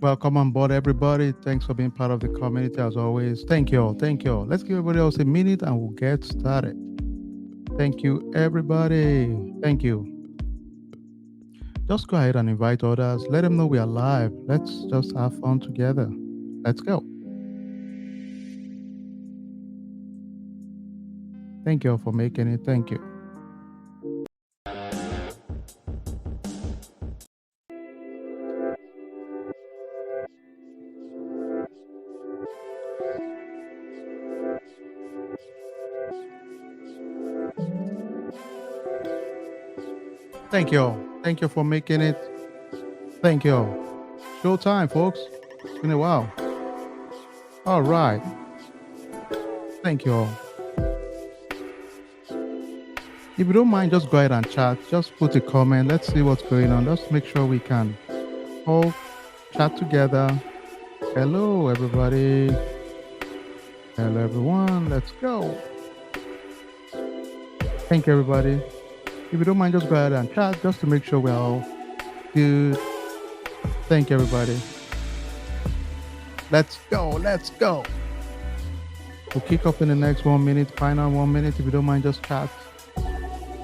Welcome on board, everybody. Thanks for being part of the community as always. Thank you all. Thank you all. Let's give everybody else a minute and we'll get started. Thank you, everybody. Thank you. Just go ahead and invite others. Let them know we are live. Let's just have fun together. Let's go. Thank you all for making it. Thank you. Thank you all. Thank you for making it. Thank you all. Showtime, folks. It's been a while. All right. Thank you all. If you don't mind, just go ahead and chat. Just put a comment. Let's see what's going on. Let's make sure we can all chat together. Hello, everybody. Hello, everyone. Let's go. Thank you, everybody. If you don't mind, just go ahead and chat just to make sure we're all good. Thank you, everybody. Let's go. Let's go. We'll kick off in the next 1 minute, final 1 minute. If you don't mind, just chat.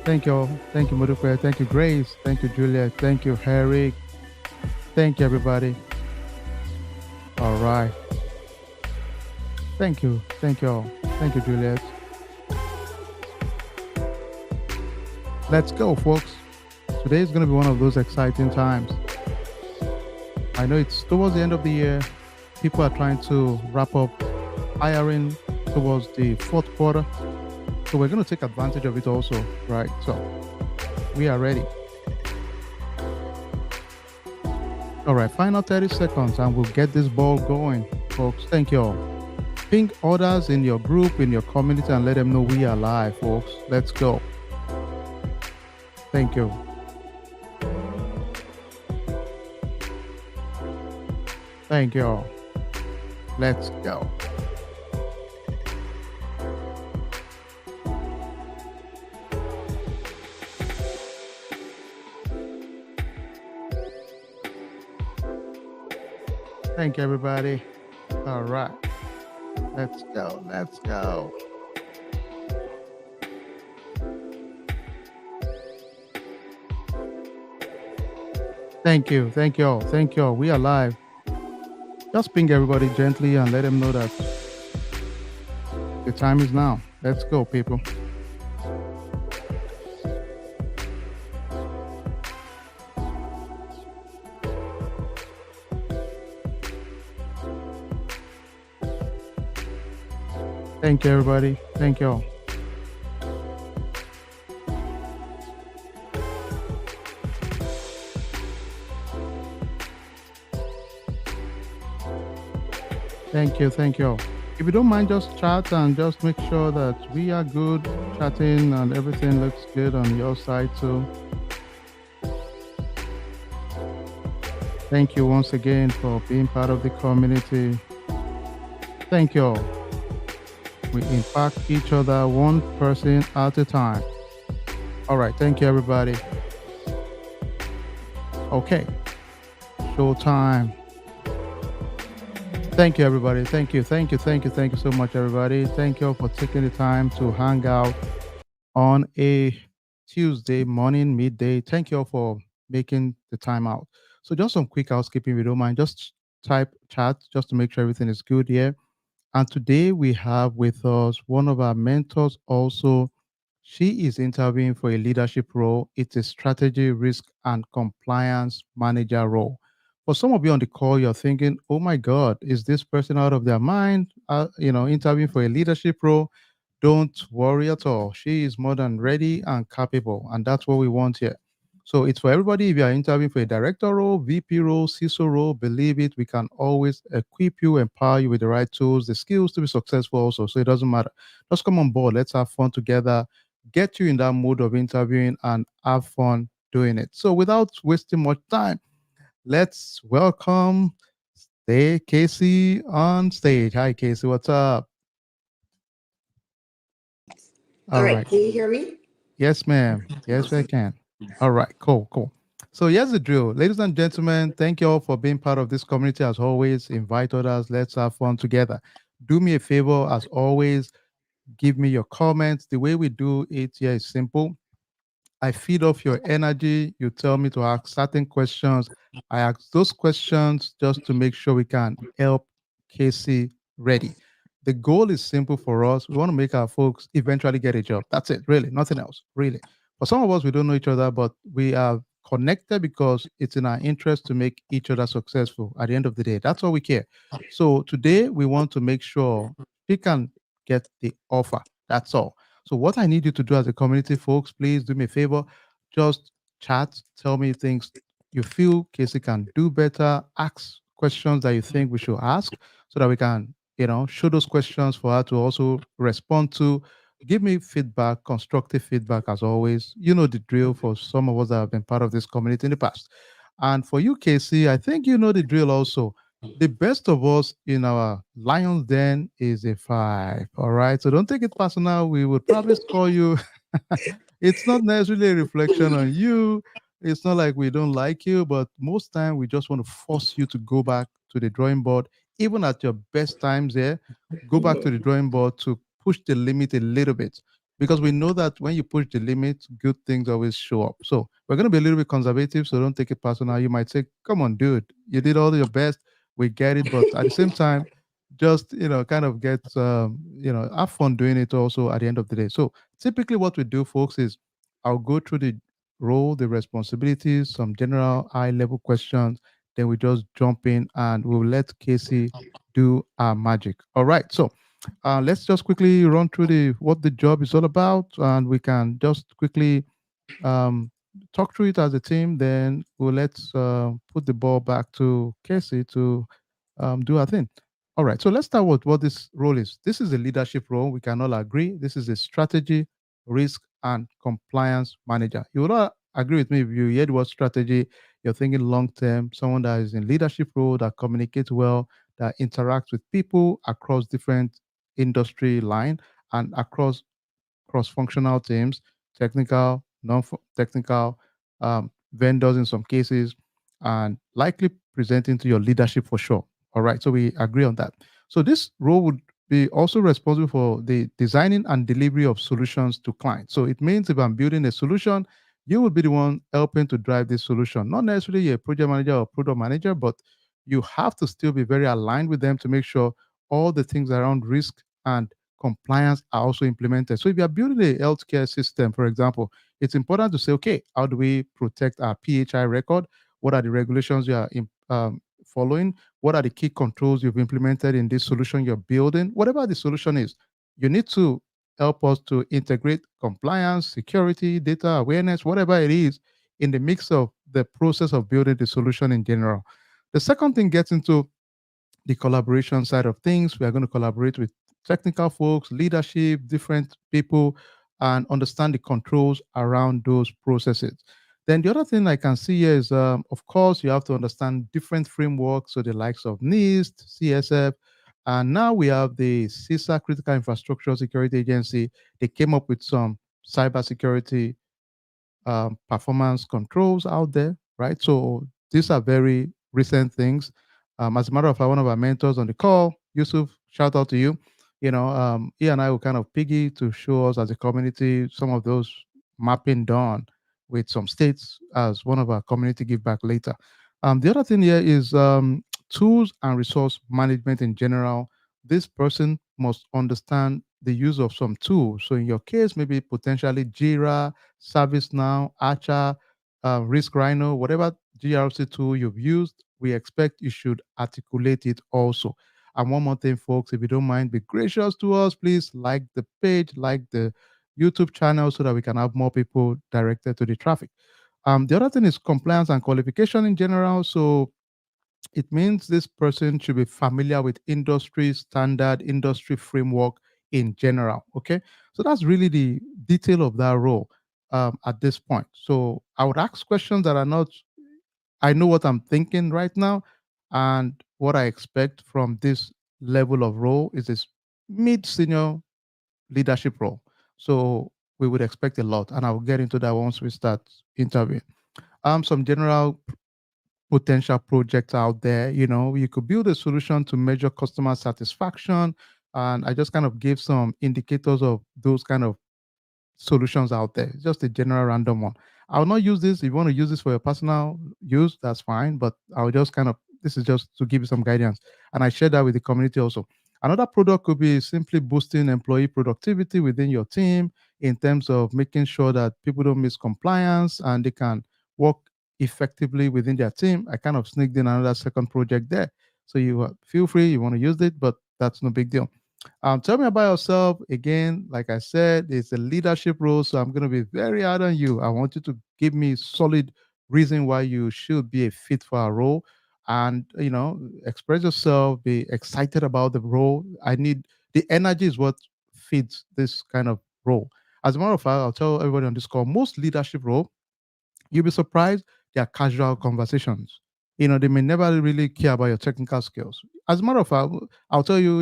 Thank you all. Thank you, Modupe. Thank you, Grace. Thank you, Juliet. Thank you, Eric. Thank you, everybody. All right. Thank you. Thank you all. Thank you, Juliet. Let's go, folks. Today is going to be one of those exciting times. I know it's towards the end of the year. People are trying to wrap up hiring towards the fourth quarter. So we're going to take advantage of it also, right? So we are ready. All right, final 30 seconds and we'll get this ball going, folks. Thank you all. Ping others in your group, in your community, and let them know we are live, folks. Let's go. Thank you. Thank you all. Let's go. Thank you, everybody. All right. Let's go. Let's go. Thank you. Thank you all. Thank you all. We are live. Just ping everybody gently and let them know that the time is now. Let's go, people. Thank you, everybody. Thank you all. Thank you. Thank you all. If you don't mind, just chat and just make sure that we are good chatting and everything looks good on your side too. Thank you once again for being part of the community. Thank you all. We impact each other one person at a time. All right. Thank you, everybody. Okay. Showtime. Thank you, everybody. Thank you. Thank you. Thank you. Thank you so much, everybody. Thank you all for taking the time to hang out on a Tuesday morning, midday. Thank you all for making the time out. So just some quick housekeeping, if you don't mind. Just type chat just to make sure everything is good here. And today we have with us one of our mentors also. She is interviewing for a leadership role. It's a strategy, risk, and compliance manager role. For some of you on the call, you're thinking, oh my God, is this person out of their mind? Interviewing for a leadership role. Don't worry at all. She is more than ready and capable. And that's what we want here. So it's for everybody. If you are interviewing for a director role, VP role, CISO role, believe it, we can always equip you, empower you with the right tools, the skills to be successful also. So it doesn't matter. Just come on board. Let's have fun together, get you in that mood of interviewing and have fun doing it. So without wasting much time, let's welcome Casey on stage. Hi, Casey. What's up? All right. Can you hear me? Yes, ma'am. Yes, I can. All right. Cool. So here's the drill. Ladies and gentlemen, thank you all for being part of this community as always. Invite others. Let's have fun together. Do me a favor, as always, give me your comments. The way we do it here is simple. I feed off your energy. You tell me to ask certain questions. I ask those questions just to make sure we can help Casey ready. The goal is simple for us. We want to make our folks eventually get a job. That's it, really, nothing else, really. For some of us, we don't know each other, but we are connected because it's in our interest to make each other successful at the end of the day. That's all we care. So today, we want to make sure he can get the offer. That's all. So what I need you to do as a community, folks, please do me a favor. Just chat, tell me things you feel Casey can do better. Ask questions that you think we should ask so that we can, show those questions for her to also respond to. Give me feedback, constructive feedback as always. You know the drill for some of us that have been part of this community in the past. And for you, Casey, I think you know the drill also. The best of us in our Lions Den is a five. All right. So don't take it personal. We would probably score you. It's not necessarily a reflection on you. It's not like we don't like you, but most time we just want to force you to go back to the drawing board. Even at your best times there, go back to the drawing board to push the limit a little bit. Because we know that when you push the limit, good things always show up. So we're going to be a little bit conservative. So don't take it personal. You might say, come on, dude, you did all your best. We get it. But at the same time, just, kind of get, have fun doing it also at the end of the day. So typically what we do, folks, is I'll go through the role, the responsibilities, some general high level questions. Then we just jump in and we'll let Casey do our magic. All right. So let's just quickly run through the what the job is all about, and we can just quickly um, talk through it as a team. Then we'll let's put the ball back to Casey to do our thing. All right. So let's start with what this role is. This is a leadership role. We can all agree. This is a strategy, risk, and compliance manager. You will all agree with me if you hear the word strategy. You're thinking long term. Someone that is in leadership role that communicates well, that interacts with people across different industry line and across cross-functional teams, technical, non-technical, vendors in some cases, and likely presenting to your leadership for sure. All right, so we agree on that. So this role would be also responsible for the designing and delivery of solutions to clients. So it means if I'm building a solution, you will be the one helping to drive this solution. Not necessarily a project manager or product manager, but you have to still be very aligned with them to make sure all the things around risk and compliance are also implemented. So if you are building a healthcare system, for example, it's important to say, okay, how do we protect our PHI record? What are the regulations you are following? What are the key controls you've implemented in this solution you're building? Whatever the solution is, you need to help us to integrate compliance, security, data awareness, whatever it is, in the mix of the process of building the solution in general. The second thing gets into the collaboration side of things. We are going to collaborate with technical folks, leadership, different people, and understand the controls around those processes. Then the other thing I can see here is, of course, you have to understand different frameworks, so the likes of NIST, CSF, and now we have the CISA, Critical Infrastructure Security Agency. They came up with some cybersecurity performance controls out there, right? So these are very recent things. As a matter of fact, one of our mentors on the call, Yusuf, shout out to you. He and I will kind of piggy to show us as a community some of those mapping done with some states as one of our community give back later. The other thing here is tools and resource management in general. This person must understand the use of some tools. So in your case, maybe potentially Jira, ServiceNow, Archer, Risk Rhino, whatever GRC tool you've used, we expect you should articulate it also. And one more thing, folks, if you don't mind, be gracious to us. Please like the page, like the YouTube channel so that we can have more people directed to the traffic. The other thing is compliance and qualification in general. So it means this person should be familiar with industry standard, industry framework in general. Okay. So that's really the detail of that role at this point. So I would ask questions that are not, I know what I'm thinking right now. And what I expect from this level of role is this mid senior leadership role. So we would expect a lot. And I'll get into that once we start interviewing. some general potential projects out there. You could build a solution to measure customer satisfaction. And I just kind of gave some indicators of those kind of solutions out there. Just a general random one. I will not use this. If you want to use this for your personal use, that's fine. But I'll just kind of, this is just to give you some guidance. And I share that with the community also. Another product could be simply boosting employee productivity within your team in terms of making sure that people don't miss compliance and they can work effectively within their team. I kind of sneaked in another second project there. So you feel free, you want to use it, but that's no big deal. Tell me about yourself. Again, like I said, it's a leadership role, so I'm going to be very hard on you. I want you to give me solid reason why you should be a fit for a role, and express yourself. Be excited about the role. I need the energy is what fits this kind of role. As a matter of fact, I'll tell everybody on this call. Most leadership role you'll be surprised they are casual conversations. They may never really care about your technical skills. As a matter of fact, I'll tell you,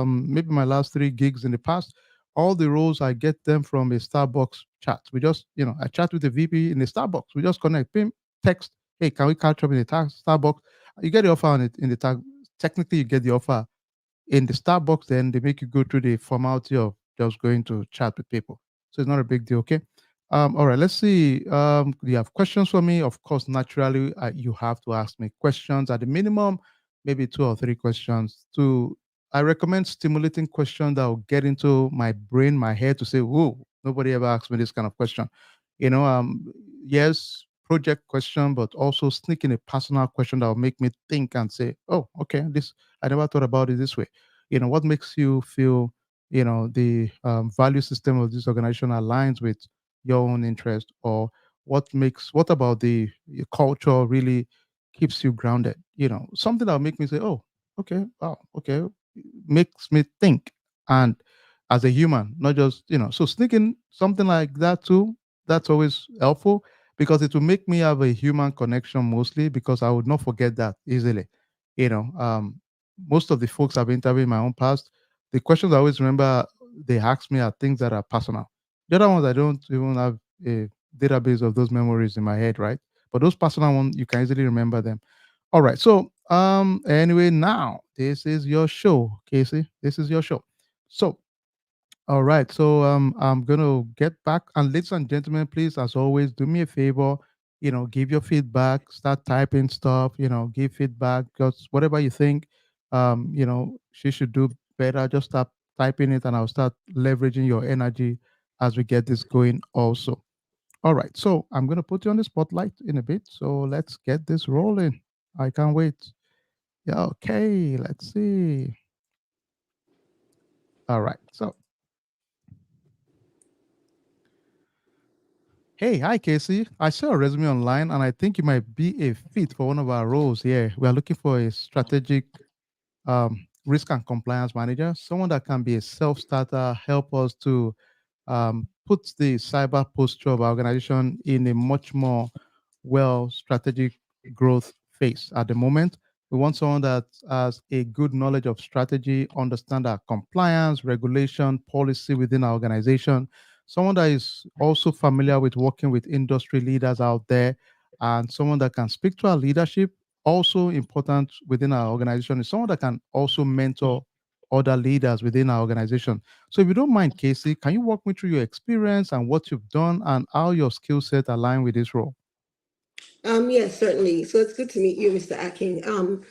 maybe my last three gigs in the past, all the roles I get them from a Starbucks chat. We just, I chat with the VP in the Starbucks. We just connect, ping, text, hey, can we catch up in the Starbucks? You get the offer on it in the tag. Technically, you get the offer in the Starbucks, then they make you go through the formality of just going to chat with people. So it's not a big deal, okay? All right, let's see. Do you have questions for me? Of course, naturally, you have to ask me questions at the minimum, maybe two or three questions. I recommend stimulating questions that will get into my brain, my head to say, "Whoa, nobody ever asked me this kind of question." Yes, project question, but also sneak in a personal question that will make me think and say, "Oh, okay, this I never thought about it this way." What makes you feel the value system of this organization aligns with your own interest, or what about the culture really keeps you grounded, something that will make me say, oh, okay, wow, okay, makes me think, and as a human, not just so sneaking something like that too, that's always helpful, because it will make me have a human connection, mostly because I would not forget that easily. you know um Most of the folks I've interviewed in my own past, the questions I always remember they ask me are things that are personal. The other ones I don't even have a database of those memories in my head, right? But those personal ones, you can easily remember them. All right. So anyway, now this is your show, Casey. This is your show. So all right. So I'm gonna get back, and ladies and gentlemen, please, as always, do me a favor. Give your feedback. Start typing stuff. Give feedback. Just whatever you think. She should do better. Just start typing it, and I'll start leveraging your energy as we get this going. Also, all right. So I'm gonna put you on the spotlight in a bit. So let's get this rolling. I can't wait. Yeah. Okay. Let's see. All right. So hey, hi Casey. I saw a resume online and I think you might be a fit for one of our roles here. We are looking for a strategic risk and compliance manager, someone that can be a self-starter, help us to put the cyber posture of our organization in a much more strategic growth phase. At the moment, we want someone that has a good knowledge of strategy, understand our compliance, regulation, policy within our organization, someone that is also familiar with working with industry leaders out there, and someone that can speak to our leadership. Also important within our organization is someone that can also mentor other leaders within our organization. So if you don't mind, Casey, can you walk me through your experience and what you've done and how your skill set align with this role? Yes, certainly. So it's good to meet you, Mr. Aking. And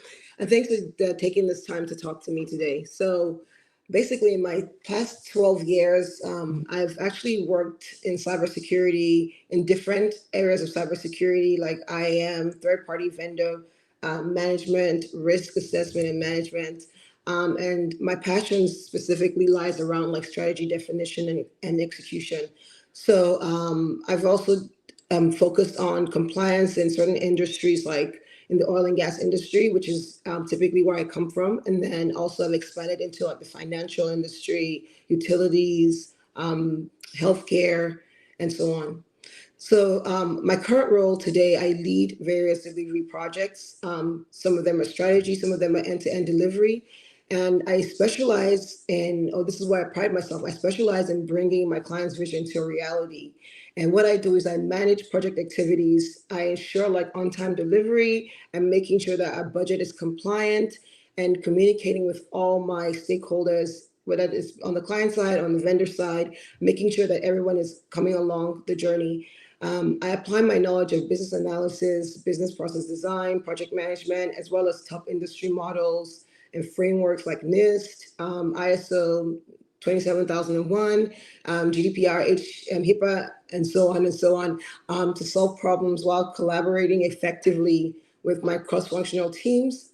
thanks for taking this time to talk to me today. So basically, in my past 12 years, I've actually worked in cybersecurity in different areas of cybersecurity, like IAM, third-party vendor management, risk assessment and management. And my passion specifically lies around like strategy definition and execution. So I've also focused on compliance in certain industries, like in the oil and gas industry, which is typically where I come from. And then also I've expanded into like the financial industry, utilities, healthcare, and so on. So, my current role today, I lead various delivery projects. Some of them are strategy, some of them are end to end delivery. And I specialize in, oh, this is where I pride myself, I specialize in bringing my client's vision to reality. And what I do is I manage project activities. I ensure like on-time delivery and making sure that our budget is compliant and communicating with all my stakeholders, whether it's on the client side, on the vendor side, making sure that everyone is coming along the journey. I apply my knowledge of business analysis, business process design, project management, as well as top industry models and frameworks like NIST, ISO 27001, GDPR, HIPAA, and so on, to solve problems while collaborating effectively with my cross-functional teams.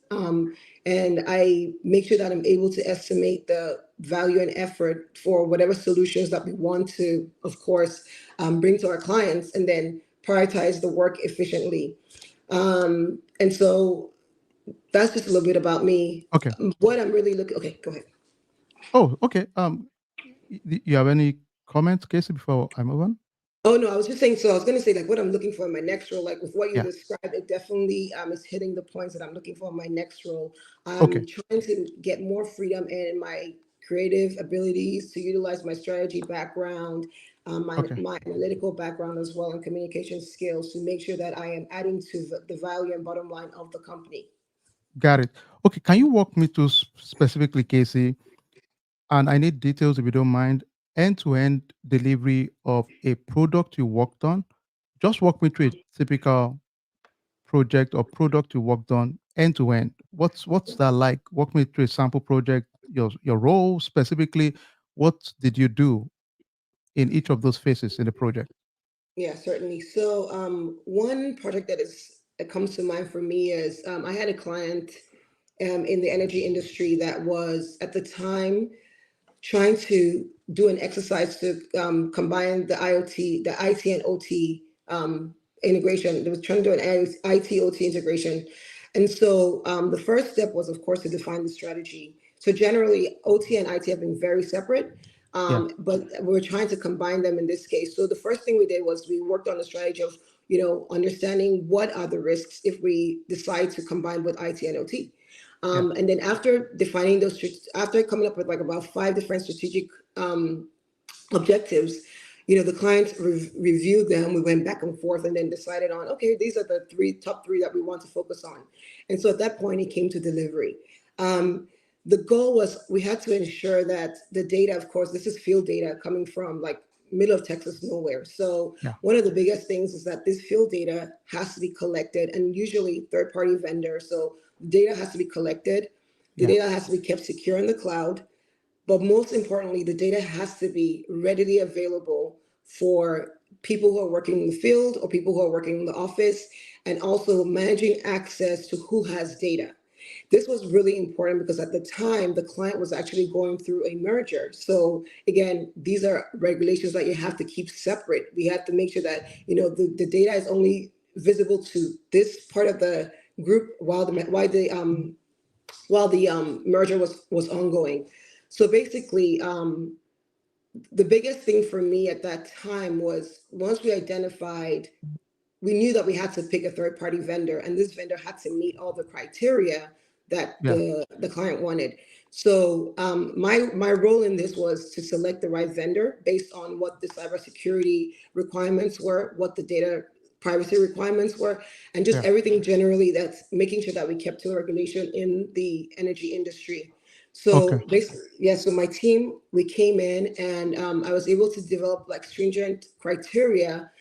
And I make sure that I'm able to estimate the value and effort for whatever solutions that we want to, of course, bring to our clients, and then prioritize the work efficiently. And so that's just a little bit about me. Okay. What I'm really looking. Okay, go ahead. Oh, okay. You have any comments, Casey, before I move on? Oh no, I was just saying. So I was going to say like what I'm looking for in my next role. Like with what you Yeah. described, it definitely is hitting the points that I'm looking for in my next role. I'm Okay. trying to get more freedom in my creative abilities to utilize my strategy background, Okay. my analytical background as well, and communication skills to make sure that I am adding to the value and bottom line of the company. Got it. Okay. Can you walk me through specifically, Casey? And I need details if you don't mind. End to end delivery of a product you worked on. Just walk me through a typical project or product you worked on end to end. What's that like? Walk me through a sample project, your role specifically. What did you do in each of those phases in the project? Yeah, certainly. So, one project that comes to mind for me is I had a client in the energy industry that was at the time trying to do an exercise to combine the IoT, the IT and OT integration. They was trying to do an IT OT integration, and so the first step was, of course, to define the strategy. So generally, OT and IT have been very separate, Yeah. but we're trying to combine them in this case. So the first thing we did was we worked on the strategy of understanding what are the risks if we decide to combine with IT and OT. Yeah. And then after defining those, after coming up with like about five different strategic objectives, the clients reviewed them. We went back and forth and then decided on, okay, these are the top three that we want to focus on. And so at that point, it came to delivery. Um, the goal was we had to ensure that the data, of course, this is field data coming from like middle of Texas nowhere. So Yeah. one of the biggest things is that this field data has to be collected, and usually third party vendor. So data has to be collected. The Yeah. data has to be kept secure in the cloud. But most importantly, the data has to be readily available for people who are working in the field or people who are working in the office, and also managing access to who has data. This was really important because at the time, the client was actually going through a merger. So again, these are regulations that you have to keep separate. We have to make sure that, the data is only visible to this part of the group while the merger was ongoing. So basically, the biggest thing for me at that time was once we knew that we had to pick a third party vendor, and this vendor had to meet all the criteria that Yeah. the client wanted. So my role in this was to select the right vendor based on what the cybersecurity requirements were, what the data privacy requirements were, and just Yeah. everything generally that's making sure that we kept to the regulation in the energy industry. Okay. So basically, yeah, so my team, we came in and I was able to develop like stringent criteria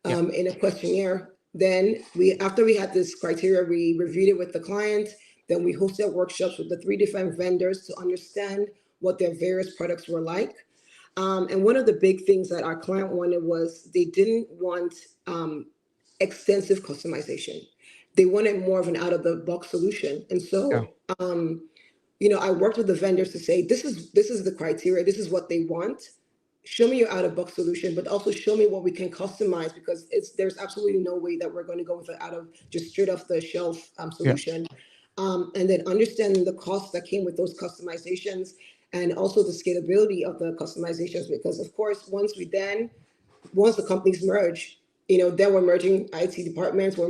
Yeah. in a questionnaire. Then after we had this criteria, we reviewed it with the client. Then we hosted workshops with the three different vendors to understand what their various products were like. And one of the big things that our client wanted was they didn't want extensive customization. They wanted more of an out of the box solution. And Yeah. so, I worked with the vendors to say, this is the criteria, this is what they want. Show me your out of box solution, but also show me what we can customize because there's absolutely no way that we're going to go with an out of just straight off the shelf Yeah. solution. And then understanding the costs that came with those customizations and also the scalability of the customizations because of course once the companies merge, then we're merging IT departments, we're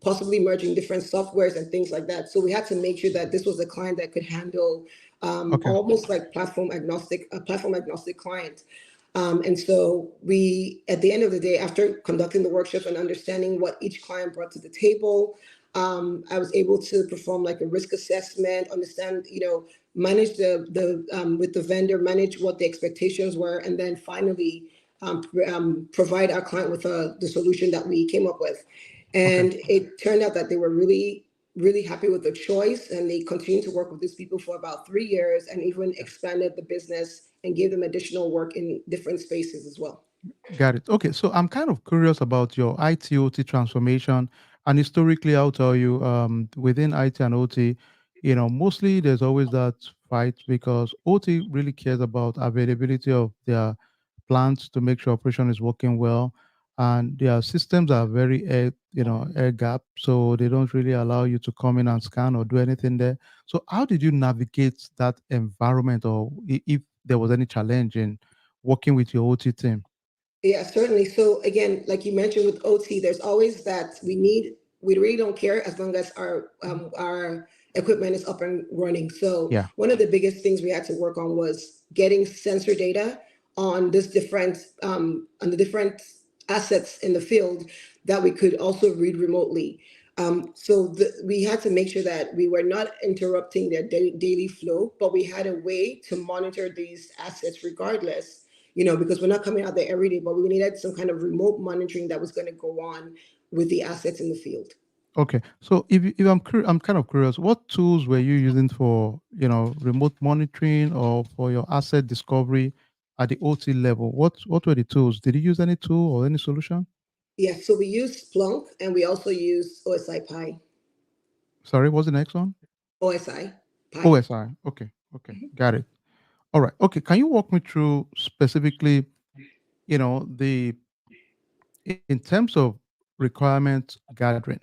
possibly merging different softwares and things like that. So we had to make sure that this was a client that could handle Okay. almost like platform agnostic, a platform agnostic client. And so we, at the end of the day, after conducting the workshops and understanding what each client brought to the table, I was able to perform like a risk assessment, understand, manage the with the vendor, manage what the expectations were, and then finally provide our client with the solution that we came up with. Okay. And it turned out that they were really, really happy with the choice, and they continued to work with these people for about 3 years and even expanded the business and gave them additional work in different spaces as well. Got it. Okay, so I'm kind of curious about your IT/OT transformation, and historically, I'll tell you, within IT and OT, mostly there's always that fight because OT really cares about availability of their plants to make sure operation is working well, and their systems are very air gap, so they don't really allow you to come in and scan or do anything there. So, how did you navigate that environment, or if there was any challenge in working with your OT team? Yeah, certainly. So again, like you mentioned with OT, there's always that we really don't care as long as our equipment is up and running. So Yeah. one of the biggest things we had to work on was getting sensor data on the different assets in the field that we could also read remotely. We had to make sure that we were not interrupting their daily flow, but we had a way to monitor these assets regardless, because we're not coming out there every day, but we needed some kind of remote monitoring that was going to go on with the assets in the field. Okay. So if I'm kind of curious, what tools were you using for, remote monitoring or for your asset discovery at the OT level? What were the tools? Did you use any tool or any solution? Yes, so we use Splunk and we also use OSI Pi. Sorry, what's the next one? OSI Pi. OSI. Okay. Okay. Got it. All right. Okay. Can you walk me through specifically, the in terms of requirement gathering,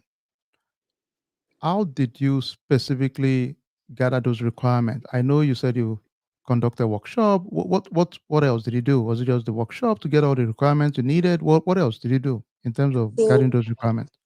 how did you specifically gather those requirements? I know you said you conduct a workshop. What else did you do? Was it just the workshop to get all the requirements you needed? What else did you do in terms of gathering So those requirements?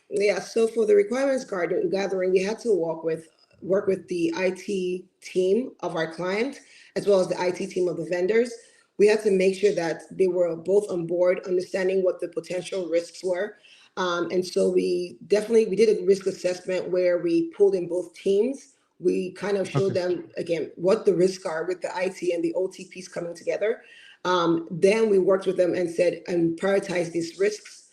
yeah, so for the requirements gathering, we had to work with the IT team of our client as well as the IT team of the vendors. We had to make sure that they were both on board, understanding what the potential risks were. And so we did a risk assessment where we pulled in both teams. We kind of showed Okay. them again what the risks are with the IT and the OT piece coming together. Then we worked with them and said and prioritize these risks.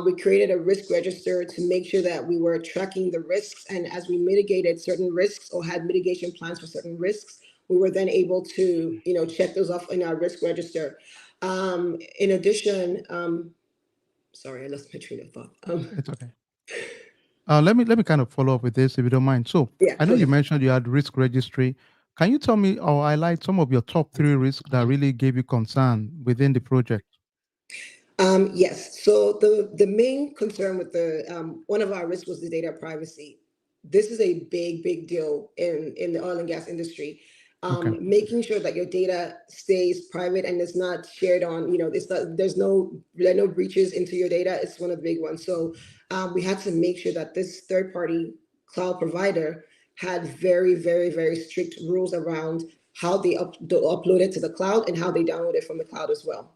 We created a risk register to make sure that we were tracking the risks. And as we mitigated certain risks or had mitigation plans for certain risks, we were then able to, check those off in our risk register. In addition, sorry, I lost my train of thought. It's okay. Let me kind of follow up with this if you don't mind. So Yeah, I know you sure. mentioned you had risk registry. Can you tell me or highlight some of your top three risks that really gave you concern within the project? Yes. So the main concern with the one of our risks was the data privacy. This is a big deal in the oil and gas industry. Okay. Making sure that your data stays private and is not shared on, it's not there are no breaches into your data. It's one of the big ones. So we had to make sure that this third party cloud provider had very strict rules around how they upload it to the cloud and how they download it from the cloud as well.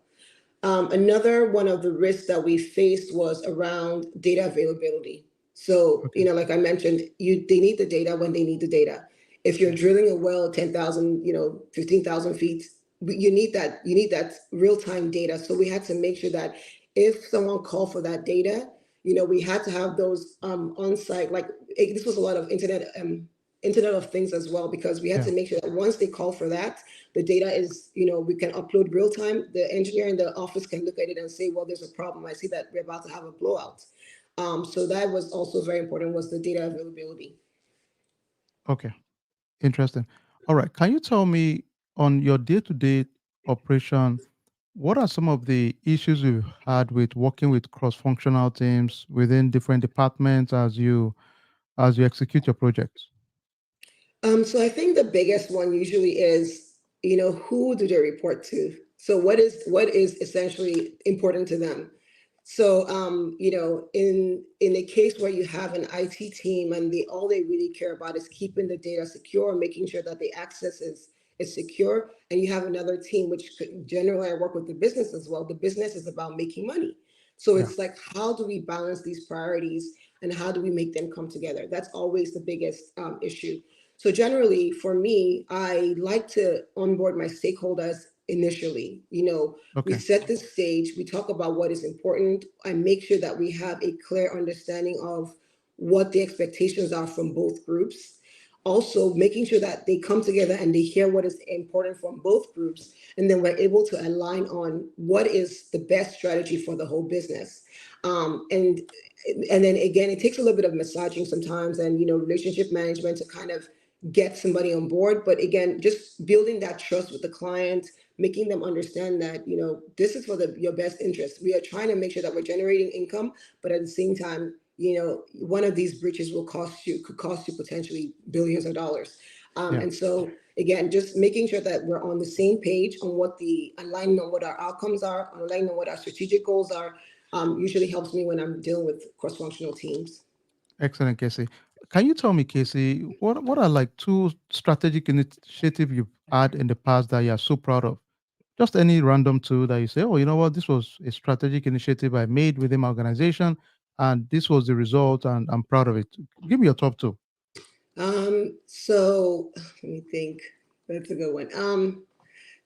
Another one of the risks that we faced was around data availability. So, Okay. like I mentioned, they need the data when they need the data. If you're Yeah. drilling a well at 10,000, 15,000 feet, you need that real time data. So we had to make sure that if someone called for that data, we had to have those on site. Like this was a lot of Internet of Things as well, because we had Yeah. to make sure that once they call for that, the data is, we can upload real time. The engineer in the office can look at it and say, well, there's a problem. I see that we're about to have a blowout. So that was also very important, was the data availability. Okay. Interesting. All right. Can you tell me on your day-to-day operation, what are some of the issues you've had with working with cross-functional teams within different departments as you execute your projects? So I think the biggest one usually is, who do they report to? So what is essentially important to them? So in a case where you have an IT team and all they really care about is keeping the data secure, making sure that the access is secure, and you have another team, which generally I work with the business as well. The business is about making money. So Yeah. it's like, how do we balance these priorities and how do we make them come together? That's always the biggest issue. So generally, for me, I like to onboard my stakeholders initially. We Okay. set the stage, we talk about what is important, and make sure that we have a clear understanding of what the expectations are from both groups. Also, making sure that they come together and they hear what is important from both groups, and then we're able to align on what is the best strategy for the whole business. And then again, it takes a little bit of massaging sometimes, and relationship management to kind of get somebody on board. But again, just building that trust with the client, making them understand that this is for your best interest. We are trying to make sure that we're generating income, but at the same time, one of these breaches could cost you potentially billions of dollars. Yeah. And so again, just making sure that we're on the same page on what the aligning on what our outcomes are, aligning on what our strategic goals are, usually helps me when I'm dealing with cross-functional teams. Excellent, Casey. Can you tell me, Casey, what are like two strategic initiatives you've had in the past that you are so proud of? Just any random two that you say, oh, you know what, this was a strategic initiative I made within my organization, and this was the result, and I'm proud of it. Give me your top two. So let me think. That's a good one.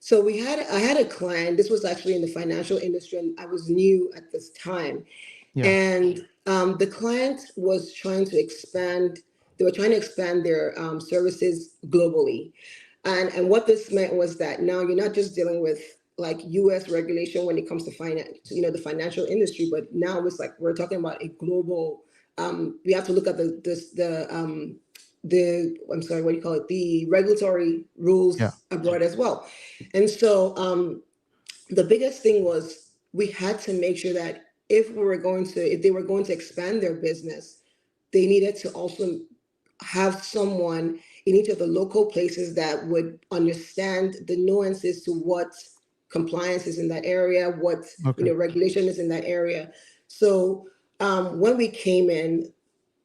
So I had a client. This was actually in the financial industry, and I was new at this time. Yeah. And the client was trying to expand. They were trying to expand their services globally, and what this meant was that now you're not just dealing with like U.S. regulation when it comes to finance, the financial industry, but now it's like we're talking about a global. We have to look at the I'm sorry, what do you call it? The regulatory Yeah. rules abroad as well, and so the biggest thing was we had to make sure that if they were going to expand their business, they needed to also have someone in each of the local places that would understand the nuances to what compliance is in that area, what Okay. regulation is in that area. So when we came in,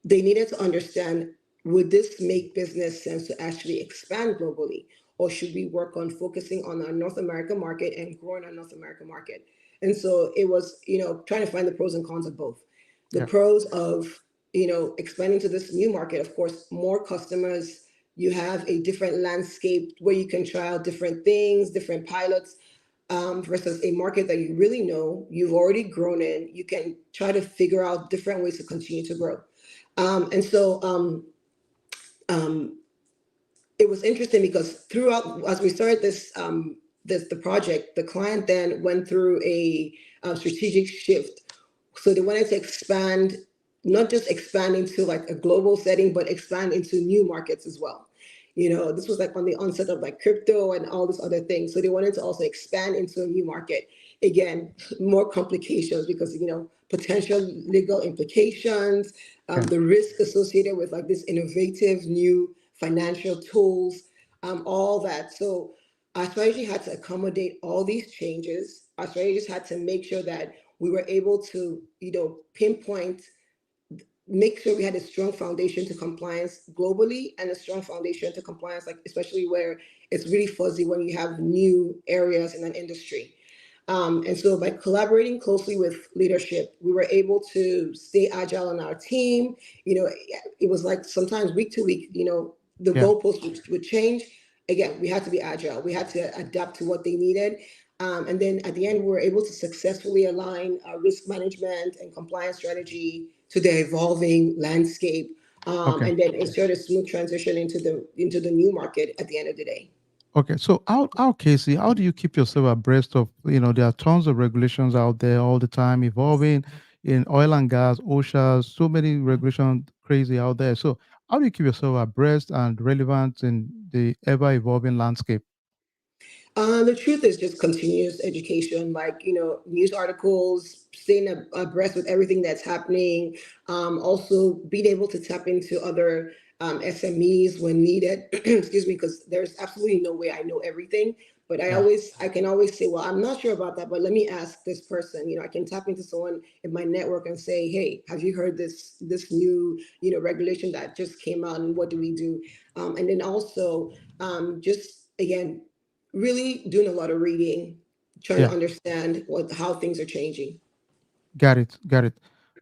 they needed to understand, would this make business sense to actually expand globally, or should we work on focusing on our North American market and growing our North American market? And so it was trying to find the pros and cons of both. The Yeah. pros of expanding to this new market, of course, more customers, you have a different landscape where you can try out different things, different pilots, versus a market that you really know, you've already grown in, you can try to figure out different ways to continue to grow. And so it was interesting because throughout, as we started the project, the client then went through a strategic shift. So they wanted to expand, not just expand into like a global setting, but expand into new markets as well. This was like on the onset of like crypto and all these other things. So they wanted to also expand into a new market. Again, more complications because potential legal implications, Yeah. the risk associated with like this innovative new financial tools, all that. So our strategy had to accommodate all these changes. Our strategies had to make sure that we were able to, pinpoint, make sure we had a strong foundation to compliance globally and a strong foundation to compliance, like especially where it's really fuzzy when you have new areas in an industry. And so by collaborating closely with leadership, we were able to stay agile on our team. It was like sometimes week to week, the Yeah. goalposts would change. Again, we had to be agile. We had to adapt to what they needed. And then at the end, we were able to successfully align our risk management and compliance strategy to the evolving landscape, Okay. and then ensure a smooth transition into the new market at the end of the day. Okay, so how Casey, how do you keep yourself abreast of, there are tons of regulations out there all the time evolving in oil and gas, OSHA, so many regulations crazy out there. So how do you keep yourself abreast and relevant in the ever evolving landscape? The truth is just continuous education, like, news articles, staying abreast with everything that's happening. Also being able to tap into other SMEs when needed. Excuse me, because there's absolutely no way I know everything. But Yeah. I can always say, well, I'm not sure about that, but let me ask this person. I can tap into someone in my network and say, hey, have you heard this new, regulation that just came out, and what do we do? And then also just again, really doing a lot of reading, trying to Yeah. understand how things are changing. Got it. Got it.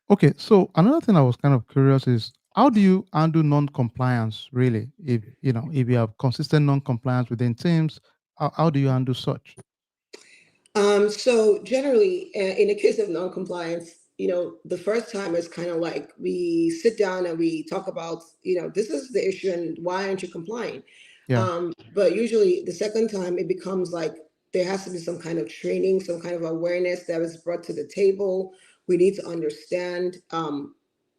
Okay. So another thing I was kind of curious is how do you handle non-compliance really? If if you have consistent non-compliance within teams, how do you handle such? So generally, in the case of non-compliance, the first time is kind of like we sit down and we talk about, this is the issue and why aren't you complying? Yeah. But usually the second time it becomes like there has to be some kind of training, some kind of awareness that is brought to the table. We need to understand,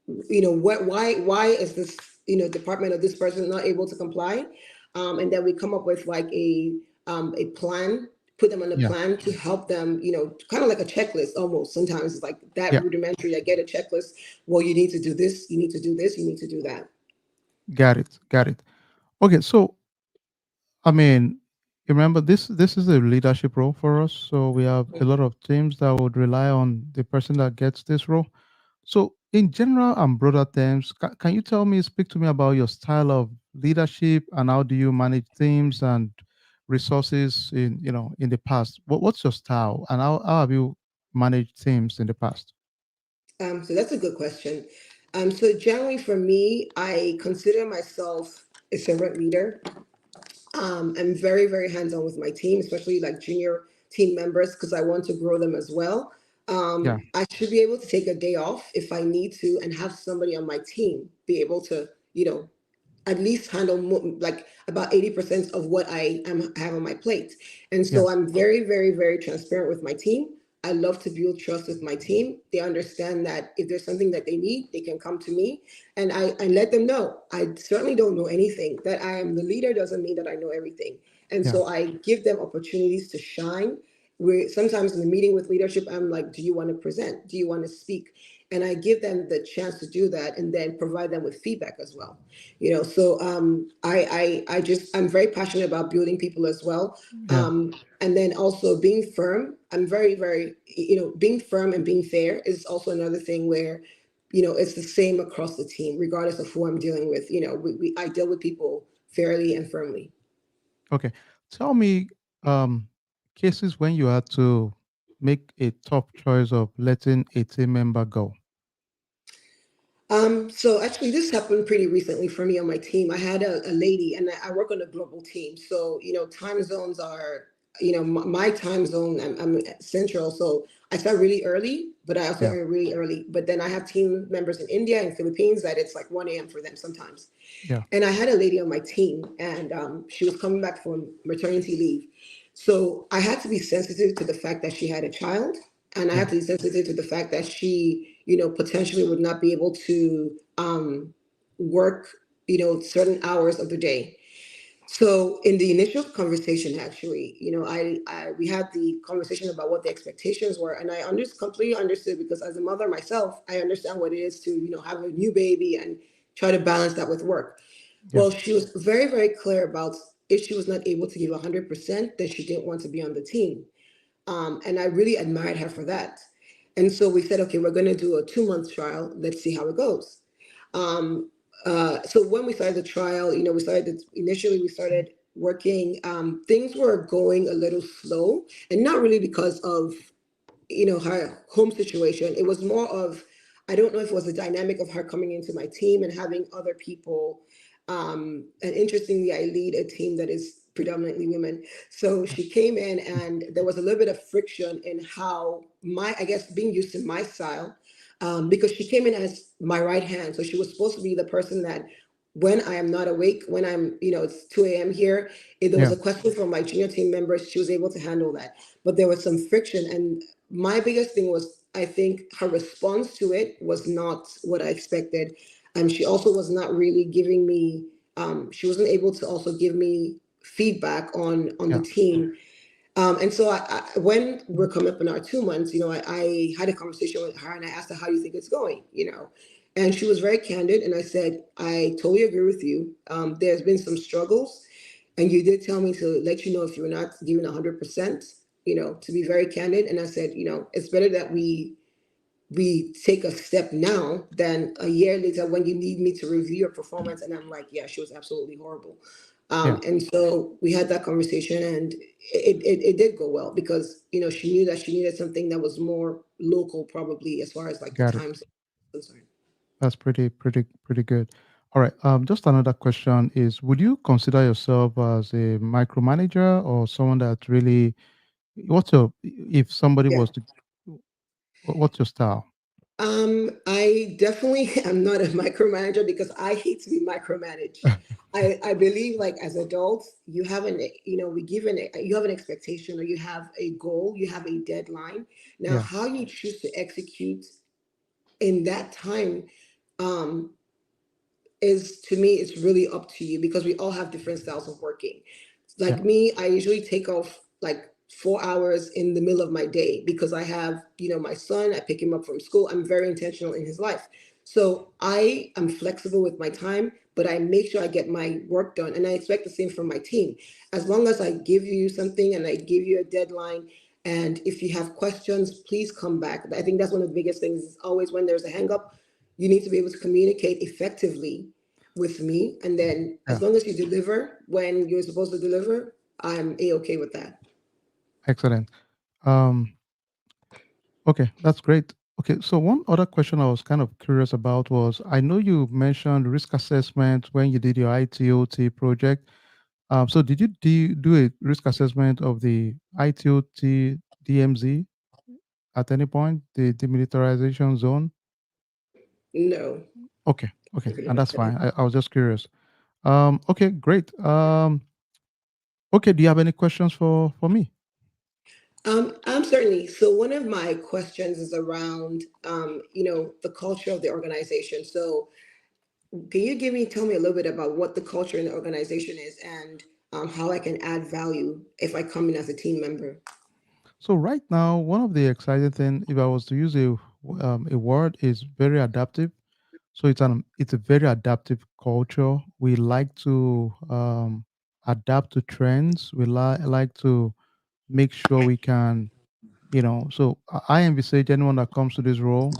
what, why is this, department of this person not able to comply? And then we come up with like a plan, put them on a Yeah. plan to help them, kind of like a checklist almost. Sometimes it's like that Yeah. rudimentary. I get a checklist. Well, you need to do this, you need to do this, you need to do that. Got it. Got it. Okay. So I mean, remember this is a leadership role for us. So we have a lot of teams that would rely on the person that gets this role. So in general and broader terms, can you tell me, speak to me about your style of leadership and how do you manage teams and resources in in the past? What's your style and how have you managed teams in the past? So that's a good question. So generally for me, I consider myself a servant leader. I'm very, very hands on with my team, especially like junior team members, because I want to grow them as well. Yeah. I should be able to take a day off if I need to and have somebody on my team be able to, at least handle like about 80% of what have on my plate. And Yeah. so I'm very, very, very transparent with my team. I love to build trust with my team. They understand that if there's something that they need, they can come to me, and I let them know. I certainly don't know anything. That I am the leader doesn't mean that I know everything. And Yeah. so I give them opportunities to shine. We sometimes in the meeting with leadership, I'm like, do you want to present? Do you want to speak? And I give them the chance to do that and then provide them with feedback as well. So I'm very passionate about building people as well. Yeah. And then also being firm. I'm very, very, being firm and being fair is also another thing where, it's the same across the team, regardless of who I'm dealing with. I deal with people fairly and firmly. Okay. Tell me cases when you had to make a tough choice of letting a team member go. So actually, this happened pretty recently for me on my team. I had a lady, and I work on a global team. So, time zones are, my time zone, I'm central. So I start really early, but I also Yeah. end really early. But then I have team members in India and Philippines that it's like 1 a.m. for them sometimes. Yeah. And I had a lady on my team, and she was coming back from maternity leave. So I had to be sensitive to the fact that she had a child, and I Yeah. had to be sensitive to the fact that she, potentially would not be able to work, certain hours of the day. So in the initial conversation, actually, we had the conversation about what the expectations were, and I completely understood because as a mother myself, I understand what it is to have a new baby and try to balance that with work. Yeah. Well, she was very, very clear about if she was not able to give 100%, then she didn't want to be on the team. And I really admired her for that. And so we said, okay, we're going to do a 2 month trial. Let's see how it goes. Um, so when we started the trial, initially we started working. Things were going a little slow, and not really because of her home situation. It was more of, I don't know if it was the dynamic of her coming into my team and having other people. And interestingly, I lead a team that is predominantly women. So she came in and there was a little bit of friction in how I guess, being used to my style, because she came in as my right hand. So she was supposed to be the person that when I am not awake, when it's 2 a.m. here, if there was Yeah. a question from my junior team members, she was able to handle that. But there was some friction. And my biggest thing was, I think her response to it was not what I expected. And she also was not really giving me, she wasn't able to also give me feedback on the Yeah. team. And so when we're coming up in our 2 months, I had a conversation with her and I asked her, how do you think it's going? And she was very candid. And I said, I totally agree with you. There's been some struggles. And you did tell me to let you know if you were not giving 100%, to be very candid. And I said, it's better that we take a step now than a year later when you need me to review your performance. And I'm like, yeah, she was absolutely horrible. Yeah, And so we had that conversation, and it did go well because she knew that she needed something that was more local, probably as far as like the got it. times concerned. That's pretty good. All right. Just another question is: would you consider yourself as a micromanager or someone that really? What's your if somebody Yeah. was to? What's your style? I definitely am not a micromanager because I hate to be micromanaged. I believe like as adults, you have we give you have an expectation, or you have a goal, you have a deadline. Now, Yeah, how you choose to execute in that time, um, is, to me, it's really up to you because we all have different styles of working. yeah, Like me, I usually take off like 4 hours in the middle of my day because I have, my son, I pick him up from school. I'm very intentional in his life. So I am flexible with my time, but I make sure I get my work done. And I expect the same from my team. As long as I give you something and I give you a deadline, and if you have questions, please come back. I think that's one of the biggest things is always when there's a hang up, you need to be able to communicate effectively with me. And then yeah. as long as you deliver when you're supposed to deliver, I'm a-okay with that. Excellent. Um, okay, that's great. Okay, so one other question I was kind of curious about was I know you mentioned risk assessment when you did your ITOT project. So did you do a risk assessment of the ITOT DMZ at any point, the demilitarization zone? No. Okay, okay, Okay, and no, that's no. fine. I was just curious. Okay, great. Okay, do you have any questions for me? I'm certainly. So one of my questions is around, the culture of the organization. So can you tell me a little bit about what the culture in the organization is, and how I can add value if I come in as a team member? So right now, one of the exciting thing, if I was to use a word, is very adaptive. So it's a very adaptive culture. We like to adapt to trends. We like to make sure we can, so I envisage anyone that comes to this role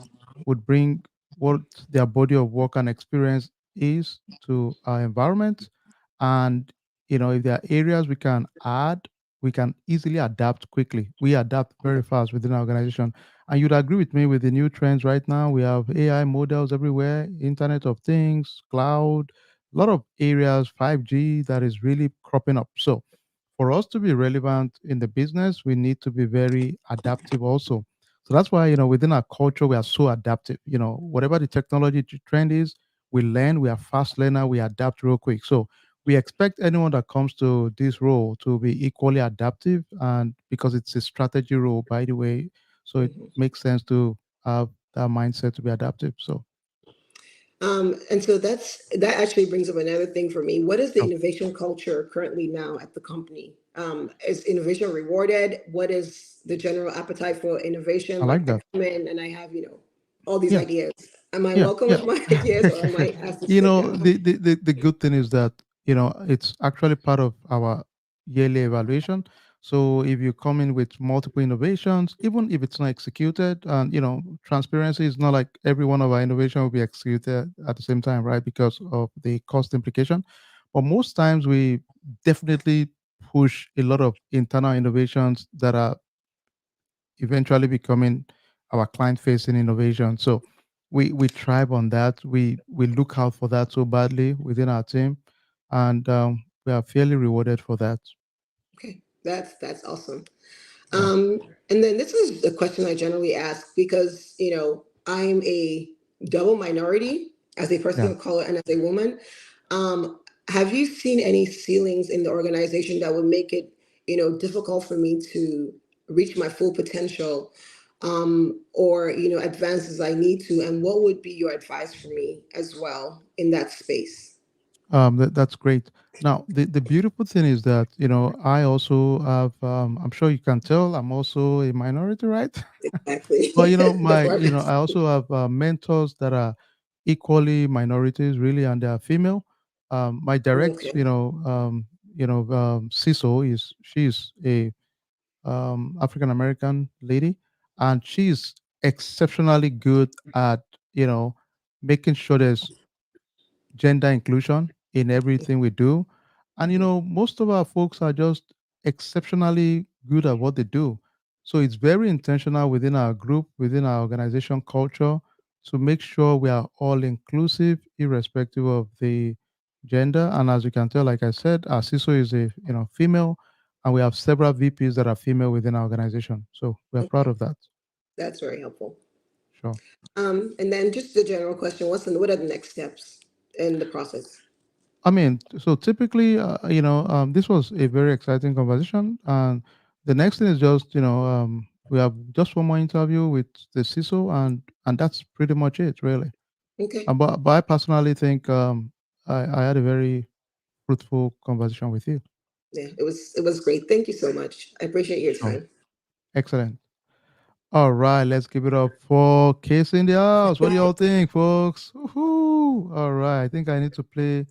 would bring what their body of work and experience is to our environment. And, if there are areas we can add, we can easily adapt quickly. We adapt very fast within our organization. And you'd agree with me with the new trends right now. We have AI models everywhere, Internet of Things, cloud, a lot of areas, 5G that is really cropping up. So for us to be relevant in the business, we need to be very adaptive also. So that's why, within our culture, we are so adaptive. Whatever the technology trend is, we learn, we are fast learner, we adapt real quick. So we expect anyone that comes to this role to be equally adaptive, and because it's a strategy role, by the way, so it Mhm. makes sense to have that mindset to be adaptive. So And so that actually brings up another thing for me. What is the oh, innovation culture currently now at the company? Is innovation rewarded? What is the general appetite for I innovation? like Like I that. come in and I have, all these Yeah. ideas. Am I Yeah, welcome yeah. with my ideas, or am I asked to sit down? The good thing is that, it's actually part of our yearly evaluation. So if you come in with multiple innovations, even if it's not executed, and transparency is not like every one of our innovation will be executed at the same time, right? Because of the cost implication. But most times we definitely push a lot of internal innovations that are eventually becoming our client facing innovation. So we thrive on that. We look out for that so badly within our team, and we are fairly rewarded for that. Okay, that's awesome. Yeah, Um, and then this is a question I generally ask because, I'm a double minority as a person yeah. of color and as a woman. Um, have you seen any ceilings in the organization that would make it, difficult for me to reach my full potential, or, advance as I need to? And what would be your advice for me as well in that space? That's great. Now, the beautiful thing is that I also have. I'm sure you can tell I'm also a minority, right? Exactly. But That's my what I'm I asking. also have mentors that are equally minorities, really, and they are female. My direct, Okay. CISO is she's a African American lady, and she's exceptionally good at you know making sure there's gender inclusion in everything we do. And most of our folks are just exceptionally good at what they do. So it's very intentional within our group, within our organization culture, to make sure we are all inclusive, irrespective of the gender. And as you can tell, like I said, our CISO is a female, and we have several VPs that are female within our organization. So we are proud Okay, of that. that's very helpful. Sure. And then just the general question: what are the next steps in the process? I mean, so typically, this was a very exciting conversation, and the next thing is just, we have just one more interview with the CISO, and that's pretty much it, really. Okay. But I personally think I had a very fruitful conversation with you. Yeah, it was great. Thank you so much. I appreciate your Sure, time. excellent. All right, let's give it up for Casey in the house. What do y'all think, folks? Woohoo! All right, I think I need to play.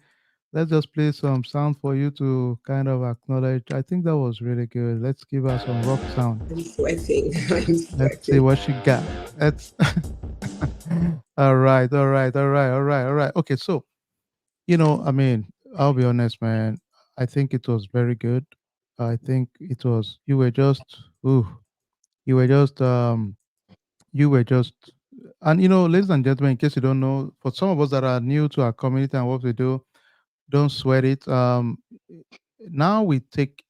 Let's just play some sound for you to kind of acknowledge. I think that was really good. Let's give her some rock sound. I'm sweating. I'm Let's see sweating. what she got. Let's. All right, all right, all right, all right, all right. Okay, so I mean, I'll be honest, man. I think it was very good. I think it was. You were just. Ooh, you were just. You were just. And ladies and gentlemen, in case you don't know, for some of us that are new to our community and what we do, don't sweat it. Now we take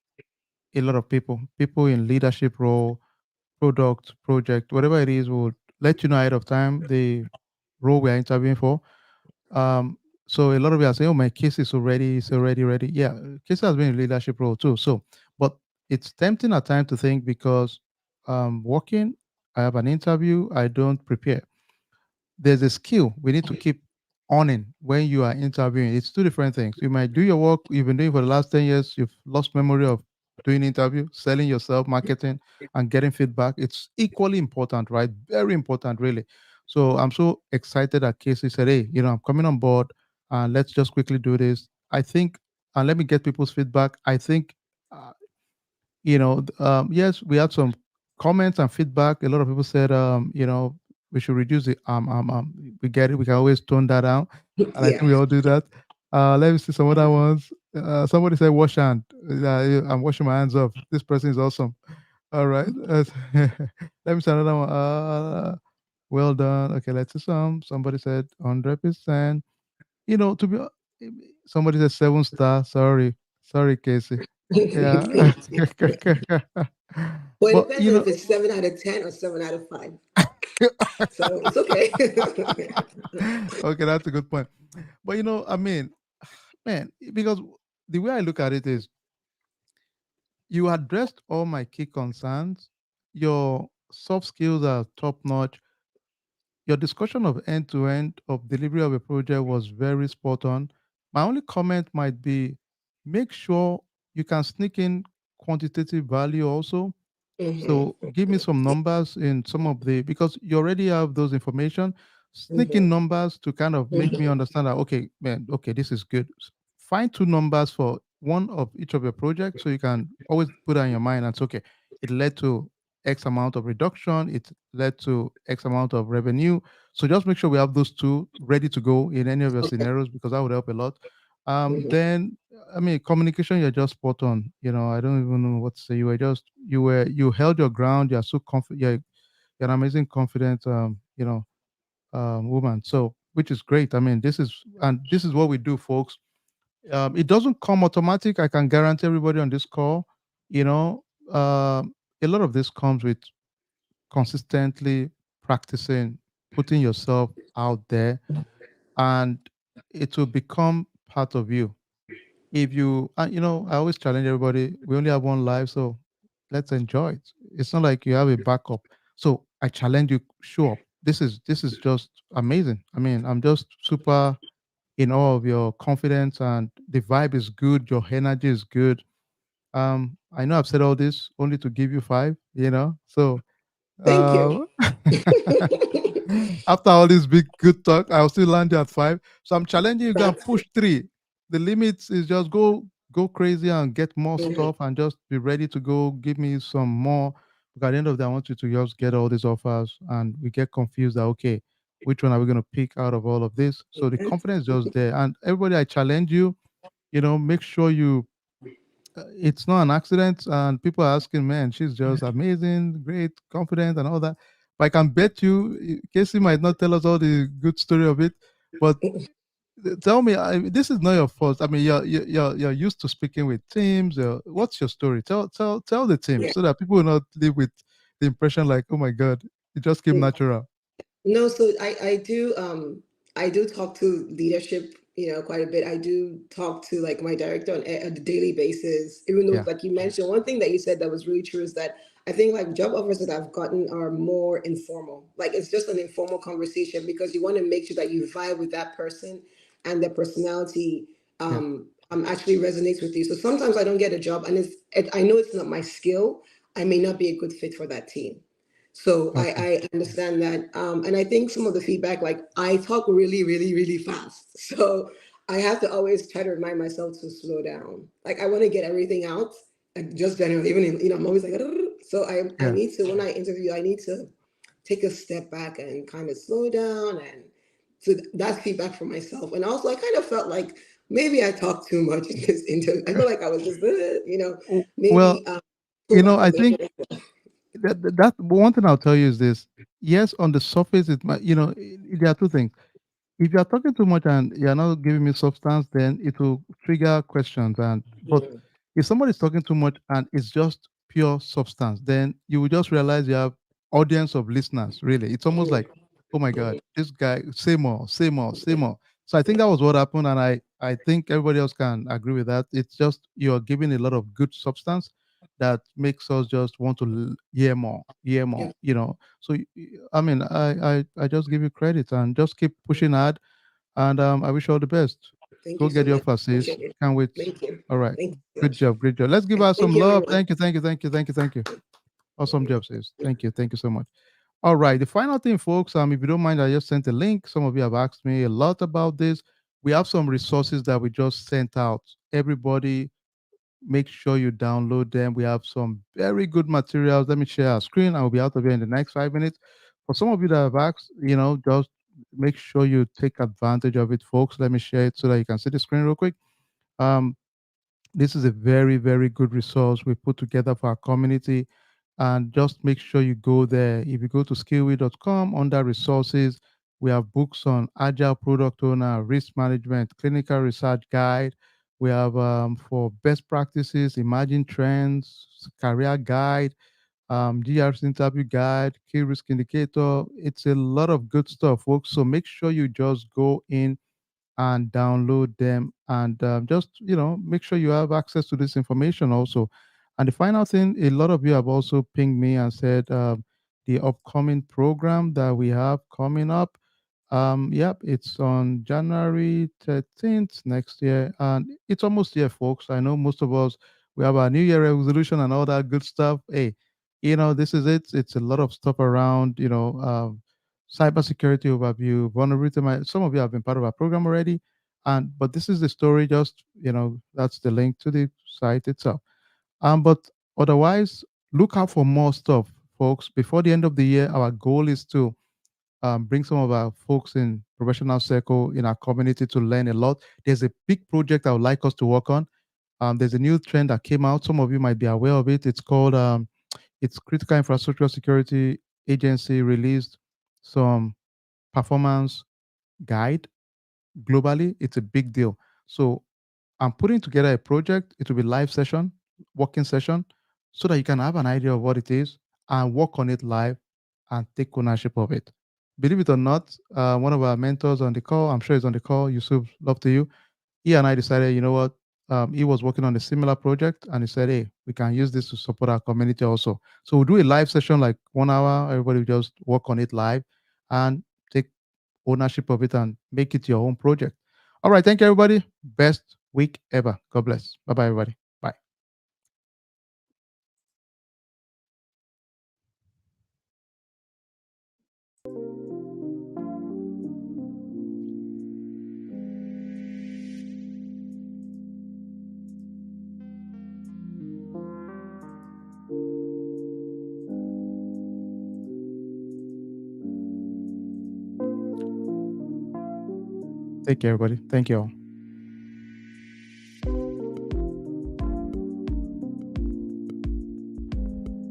a lot of people in leadership role, product, project, whatever it is, will let you know ahead of time the role we are interviewing for. Um, so a lot of you are saying, "Oh, my case is already, it's already ready." Yeah, case has been in leadership role too. So, but it's tempting at times to think because working, I have an interview, I don't prepare. There's a skill we need to keep owning when you are interviewing. It's two different things. You might do your work you've been doing for the last 10 years, you've lost memory of doing interview, selling yourself, marketing, and getting feedback. It's equally important, right? Very important, really. So I'm so excited that Casey said, "Hey, I'm coming on board and let's just quickly do this." I think, and let me get people's feedback. I think uh, yes, we had some comments and feedback. A lot of people said, we should reduce the we get it. We can always tone that down, and I think Yeah. we all do that. Let me see some other ones. Somebody said, "Wash hand." I'm washing my hands off. This person is awesome. All right. Let me see another one. Well done. Okay, let's see some. Somebody said 100%. To be, somebody said 7 star. Sorry, Casey. Yeah. Well, it But depends on if it's 7 out of 10 or 7 out of 5. So it's okay. okay, that's a good point. But I mean, man, because the way I look at it is you addressed all my key concerns. Your soft skills are top notch. Your discussion of end to end of delivery of a project was very spot on. My only comment might be make sure you can sneak in quantitative value also. Hmm. So give me some numbers in some of the, because you already have those information, sneaking Hmm. numbers to kind of make me Hmm. understand that, okay, man, okay, this is good. Find two numbers for one of each of your projects so you can always put that in your mind and say, okay, it led to X amount of reduction, it led to X amount of revenue. So just make sure we have those two ready to go in any of your Okay. scenarios because that would help a lot. Hmm. Then I mean, communication, you're just spot on. I don't even know what to say. You held your ground. You're so confident. You're an amazing, confident, woman. So, which is great. I mean, this is what we do, folks. It doesn't come automatic. I can guarantee everybody on this call, you know, a lot of this comes with consistently practicing, putting yourself out there, and it will become part of you. If you I always challenge everybody, we only have one life, so let's enjoy it. It's not like you have a backup. So I challenge you, show up. This is just amazing. I mean, I'm just super in awe of your confidence, and the vibe is good, your energy is good. I know I've said all this only to give you 5, so Thank you. uh, after all this big good talk, I'll still land you at 5. So I'm challenging you, go and push 3. The limit is just go crazy and get more Mhm. stuff and just be ready to go. Give me some more. Because at the end of the day, I want you to just get all these offers and we get confused that okay, which one are we going to pick out of all of this? So the Okay. confidence is just there. And everybody, I challenge you, make sure you it's not an accident. And people are asking, man, she's just amazing, great, confident, and all that. But I can bet you, Casey might not tell us all the good story of it, but tell me, this is not your fault. I mean, you're used to speaking with teams. What's your story? Tell the team Yeah. so that people will not live with the impression like, oh my god, it just came natural. No, so I do talk to leadership, quite a bit. I do talk to like my director on a daily basis. Even though, Yeah, like you mentioned, one thing that you said that was really true is that I think like job offers that I've gotten are more informal. Like it's just an informal conversation because you want to make sure that you vibe with that person and their personality yeah, actually resonates with you. So sometimes I don't get a job and I know it's not my skill. I may not be a good fit for that team. So okay, I understand that. And I think some of the feedback, like I talk really, really, really fast. So I have to always try to remind myself to slow down. Like I want to get everything out, like just generally, even in, I'm always like, "Arr." So I yeah. need to, when I interview, I need to take a step back and kind of slow down. And so that's feedback for myself. And also, I kind of felt like maybe I talked too much in this interview. I feel like I was just, Well, maybe for lack I of think better. that one thing I'll tell you is this. Yes, on the surface, it might, there are two things. If you are talking too much and you're not giving me substance, then it will trigger questions. And but Mhm. if somebody's talking too much and it's just pure substance, then you will just realize you have audience of listeners. Really, it's almost like, oh my god, this guy say more, say more, say more. So I think that was what happened, and I think everybody else can agree with that. It's just you're giving a lot of good substance that makes us just want to hear more, hear more. Yeah. So I mean, I just give you credit and just keep pushing hard. And I wish you all the best. Thank Go you so get your much. offers, sis. Appreciate it. Can't wait. Thank you. All right. Thank you so Good much. job. Great job. Let's give her Thank some you, love. everyone. Thank you. Thank you. Thank you. Thank you. Thank you. Awesome job, sis. Thank you. Thank you so much. All right. The final thing, folks, if you don't mind, I just sent a link. Some of you have asked me a lot about this. We have some resources that we just sent out. Everybody, make sure you download them. We have some very good materials. Let me share our screen. I will be out of here in the next 5 minutes. For some of you that have asked, just make sure you take advantage of it, folks. Let me share it so that you can see the screen real quick. Um, this is a very, very good resource we put together for our community. And just make sure you go there. If you go to skillway.com under resources, we have books on agile product owner, risk management, clinical research guide. We have for best practices, emerging trends, career guide, GRC interview guide, key risk indicator. It's a lot of good stuff, folks. So make sure you just go in and download them and just make sure you have access to this information also. And the final thing, a lot of you have also pinged me and said the upcoming program that we have coming up. Yep, it's on January 13th next year, and it's almost here, folks. I know most of us, we have our new year resolution and all that good stuff. Hey, this is it. It's a lot of stuff around cybersecurity overview, vulnerability. Some of you have been part of our program already, and but this is the story. Just that's the link to the site itself. But otherwise, look out for more stuff, folks. Before the end of the year, our goal is to bring some of our folks in professional circle in our community to learn a lot. There's a big project I would like us to work on. There's a new trend that came out. Some of you might be aware of it. It's called it's Critical Infrastructure Security Agency released some performance guide globally. It's a big deal. So I'm putting together a project. It will be live session, working session, so that you can have an idea of what it is and work on it live and take ownership of it. Believe it or not, one of our mentors on the call, I'm sure he's on the call, Yusuf, love to you. He and I decided, you know what? He was working on a similar project and he said, hey, we can use this to support our community also. So we'll do a live session like 1 hour. Everybody will just work on it live and take ownership of it and make it your own project. All right. Thank you, everybody. Best week ever. God bless. Bye bye, everybody. Bye. Take care, everybody. Thank you all.